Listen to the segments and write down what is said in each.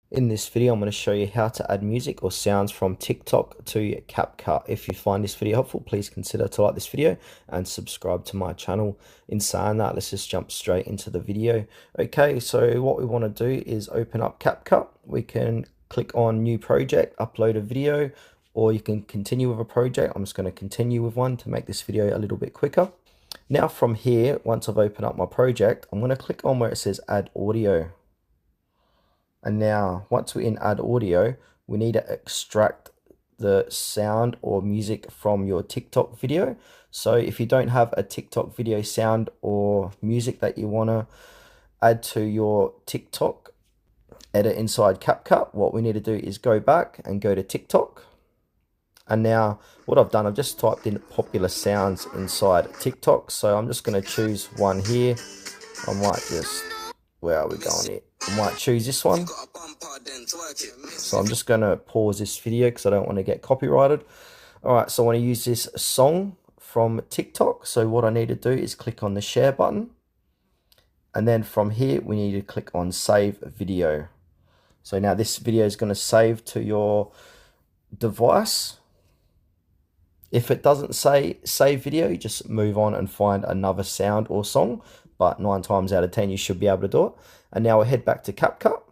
In this video, I'm going to show you how to add music or sounds from TikTok to CapCut. If you find this video helpful, please consider to like this video and subscribe to my channel. In saying that, let's just jump straight into the video. Okay, so what we want to do is open up CapCut. We can click on new project, upload a video, or you can continue with a project. I'm just going to continue with one to make this video a little bit quicker. Now from here, once I've opened up my project, I'm going to click on where it says add audio. And now, once we're in add audio, we need to extract the sound or music from your TikTok video. So if you don't have a TikTok video sound or music that you want to add to your TikTok, edit inside CapCut, what we need to do is go back and go to TikTok. And now what I've done, I've just typed in popular sounds inside TikTok. So I'm just going to choose one here. I might just, where are we going here? I might choose this one. So I'm just going to pause this video because I don't want to get copyrighted. Alright, so I want to use this song from TikTok. So what I need to do is click on the share button. And then from here, we need to click on save video. So now this video is going to save to your device. If it doesn't say save video, you just move on and find another sound or song. But 9 times out of 10, you should be able to do it. And now we'll head back to CapCut.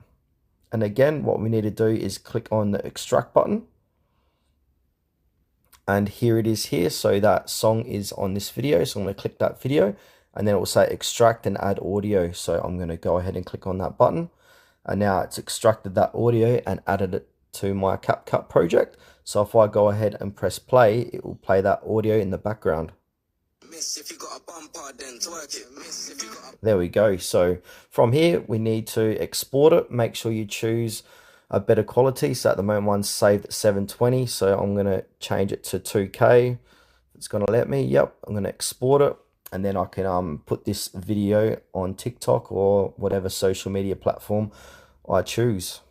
And again, what we need to do is click on the extract button. And here it is here. So that song is on this video. So I'm going to click that video. And then it will say extract and add audio. So I'm going to go ahead and click on that button. And now it's extracted that audio and added it to my CapCut project. So if I go ahead and press play, it will play that audio in the background. There we go. So from here, we need to export it. Make sure you choose a better quality. So at the moment, one's saved at 720. So I'm going to change it to 2K. It's going to let me. Yep. I'm going to export it. And then I can put this video on TikTok or whatever social media platform I choose.